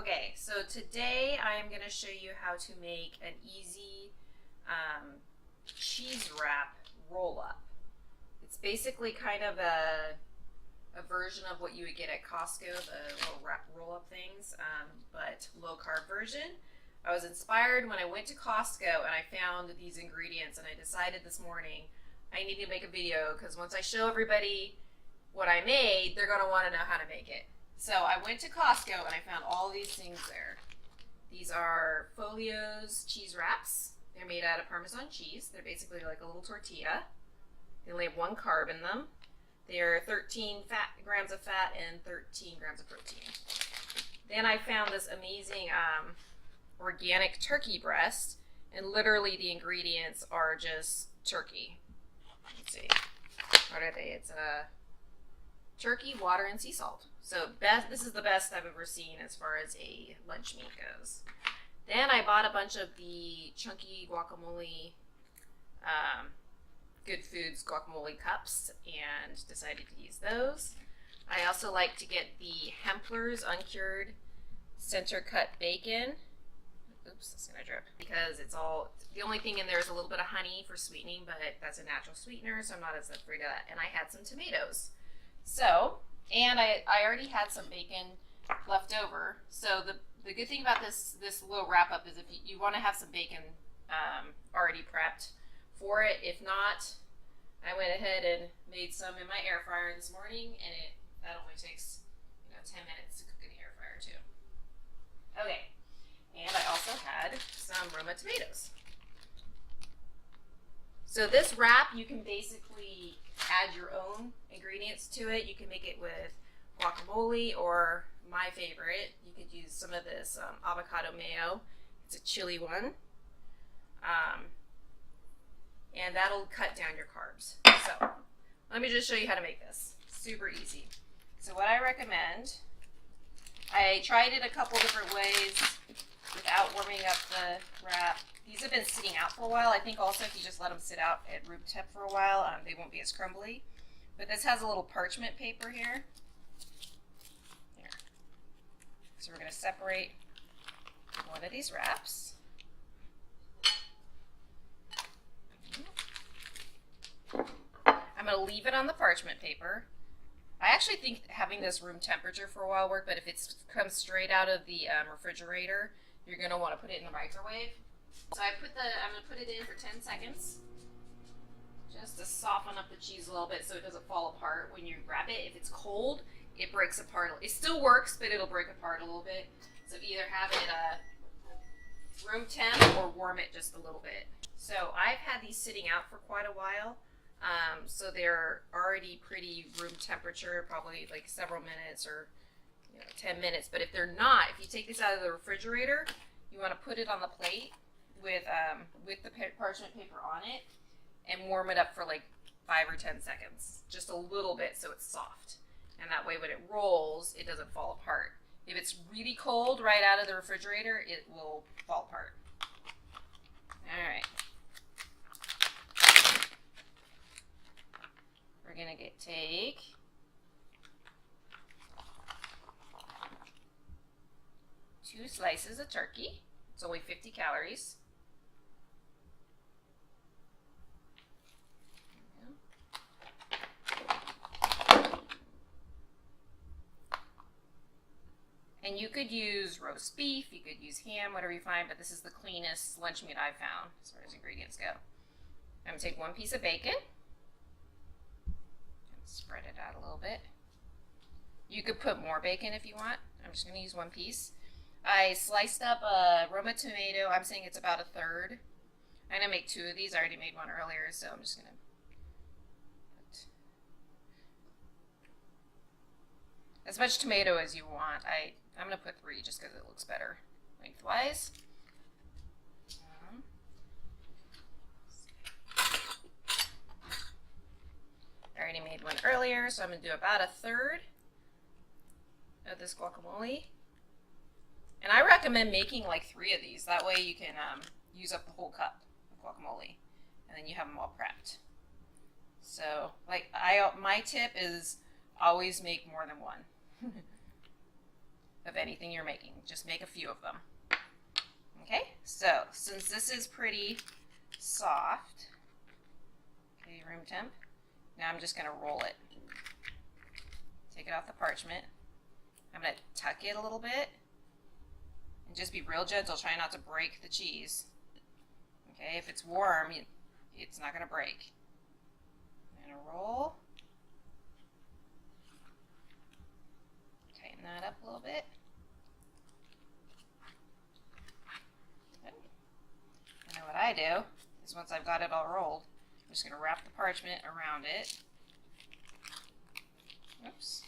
Okay, so today I am going to show you how to make an easy cheese wrap roll-up. It's basically kind of a version of what you would get at Costco, the little roll-up things, but low-carb version. I was inspired when I went to Costco and I found these ingredients, and I decided this morning I need to make a video because once I show everybody what I made, they're going to want to know how to make it. So I went to Costco and I found all these things there. These are Folio's cheese wraps. They're made out of Parmesan cheese. They're basically like a little tortilla. They only have 1 carb in them. They're 13 grams of fat and 13 grams of protein. Then I found this amazing organic turkey breast, and literally the ingredients are just turkey. Let's see. What are they? It's turkey, water, and sea salt. So this is the best I've ever seen as far as a lunch meat goes. Then I bought a bunch of the chunky guacamole, Good Foods guacamole cups, and decided to use those. I also like to get the Hempler's uncured center cut bacon. Oops, it's gonna drip. Because the only thing in there is a little bit of honey for sweetening, but that's a natural sweetener, so I'm not as afraid of that. And I had some tomatoes. So, and I already had some bacon left over. So the good thing about this little wrap up is if you want to have some bacon already prepped for it. If not, I went ahead and made some in my air fryer this morning, and that only takes 10 minutes to cook in the air fryer too. Okay, and I also had some Roma tomatoes. So this wrap, you can basically add your own ingredients to it. You can make it with guacamole, or my favorite, you could use some of this avocado mayo. It's a chili one. And that'll cut down your carbs. So let me just show you how to make this. Super easy. So what I recommend, I tried it a couple different ways without warming up the wrap. These have been sitting out for a while. I think also if you just let them sit out at room temp for a while, they won't be as crumbly. But this has a little parchment paper here. So we're going to separate one of these wraps. I'm going to leave it on the parchment paper. I actually think having this room temperature for a while worked, but if it comes straight out of the refrigerator, you're going to want to put it in the microwave. So I'm going to put it in for 10 seconds just to soften up the cheese a little bit so it doesn't fall apart when you grab it. If it's cold, it breaks apart. It still works, but it'll break apart a little bit. So either have it room temp or warm it just a little bit. So I've had these sitting out for quite a while. So they're already pretty room temperature, probably like several minutes or 10 minutes. But if they're not, if you take this out of the refrigerator, you want to put it on the plate with the parchment paper on it and warm it up for like 5 or 10 seconds, just a little bit so it's soft. And that way when it rolls, it doesn't fall apart. If it's really cold right out of the refrigerator, it will fall apart. All right. We're gonna take two slices of turkey. It's only 50 calories. And you could use roast beef, you could use ham, whatever you find, but this is the cleanest lunch meat I've found as far as ingredients go. I'm gonna take 1 piece of bacon and spread it out a little bit. You could put more bacon if you want. I'm just gonna use 1 piece. I sliced up a Roma tomato. I'm saying it's about 1/3. I'm gonna make 2 of these. I already made one earlier, so I'm just gonna put as much tomato as you want. I'm going to put 3 just because it looks better lengthwise. I already made one earlier, so I'm going to do about 1/3 of this guacamole. And I recommend making like 3 of these. That way you can use up the whole cup of guacamole, and then you have them all prepped. So, like, my tip is always make more than one. of anything you're making. Just make a few of them. Okay, so since this is pretty soft, okay, room temp, now I'm just going to roll it. Take it off the parchment. I'm going to tuck it a little bit and just be real gentle. Try not to break the cheese. Okay, if it's warm, it's not going to break. I'm going to roll. Tighten that up a little bit. Okay. And then what I do is once I've got it all rolled, I'm just going to wrap the parchment around it. Oops.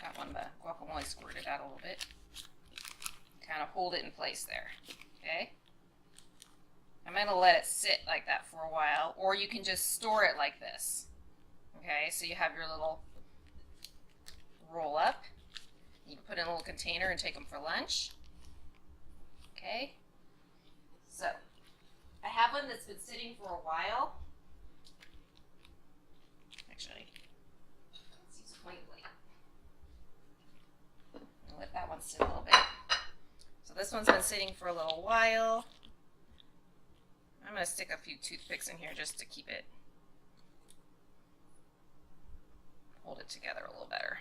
Got one of the guacamole squirted out a little bit. Kind of hold it in place there. Okay. I'm going to let it sit like that for a while, or you can just store it like this. Okay, so you have your little roll up. You can put it in a little container and take them for lunch. Okay, so I have one that's been sitting for a while. Actually, let's use a clean plate. I'll let that one sit a little bit. So this one's been sitting for a little while. I'm going to stick a few toothpicks in here just to keep it, hold it together a little better.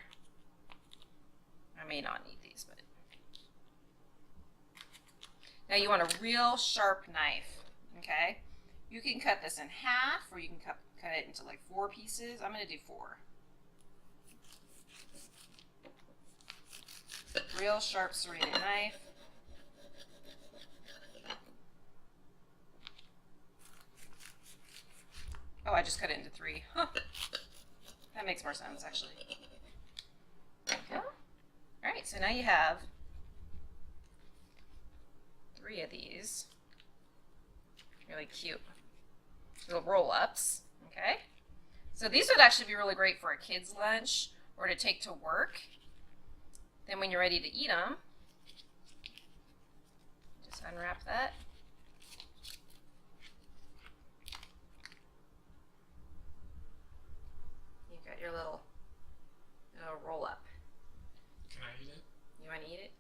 I may not need these, but. Now you want a real sharp knife, okay? You can cut this in half, or you can cut it into like 4 pieces. I'm going to do 4. Real sharp serrated knife. Oh, I just cut it into 3. Huh. That makes more sense, actually. There we go. All right, so now you have 3 of these. Really cute little roll-ups, okay? So these would actually be really great for a kid's lunch or to take to work. Then when you're ready to eat them, just unwrap that. You've got your little roll-up. Can I eat it? You want to eat it?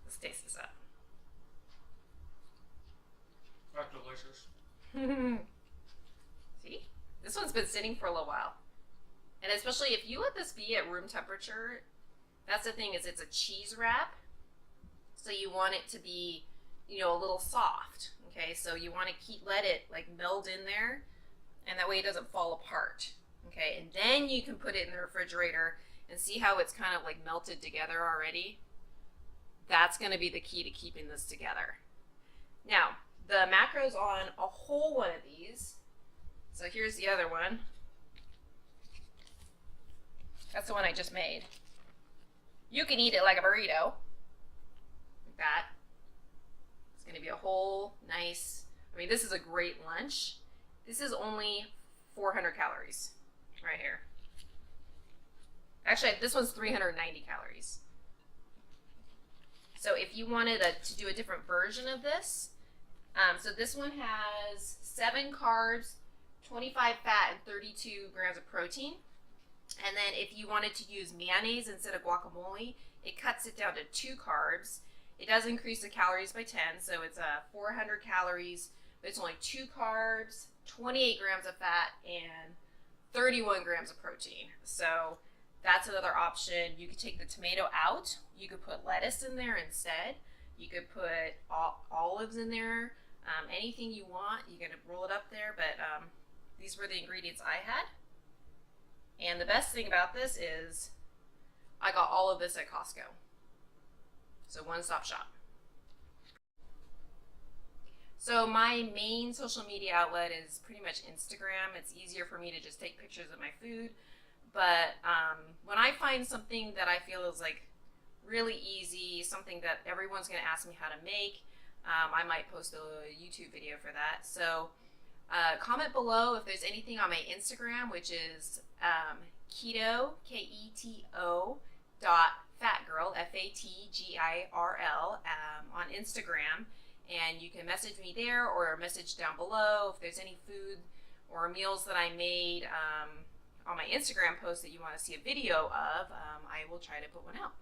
Let's taste this up. That's delicious. See? This one's been sitting for a little while. And especially if you let this be at room temperature, that's the thing, is it's a cheese wrap. So you want it to be, a little soft. Okay, so you want to let it like meld in there, and that way it doesn't fall apart. Okay, and then you can put it in the refrigerator and see how it's kind of like melted together already. That's going to be the key to keeping this together. Now, the macros on a whole one of these. So here's the other one. That's the one I just made. You can eat it like a burrito. Like that. It's going to be a whole nice, this is a great lunch. This is only 400 calories right here. Actually, this one's 390 calories. So if you wanted to do a different version of this, so this one has 7 carbs, 25 fat, and 32 grams of protein. And then if you wanted to use mayonnaise instead of guacamole, it cuts it down to 2 carbs. It does increase the calories by 10, so it's 400 calories, but it's only 2 carbs, 28 grams of fat, and 31 grams of protein. So that's another option. You could take the tomato out. You could put lettuce in there instead. You could put olives in there. Anything you want. You can roll it up there, but these were the ingredients I had. And the best thing about this is I got all of this at Costco. So one-stop shop. So my main social media outlet is pretty much Instagram. It's easier for me to just take pictures of my food. But when I find something that I feel is like really easy, something that everyone's going to ask me how to make, I might post a YouTube video for that. So comment below if there's anything on my Instagram, which is Keto, Keto, fatgirl, FATGIRL, on Instagram. And you can message me there or message down below if there's any food or meals that I made on my Instagram post that you want to see a video of, I will try to put one out.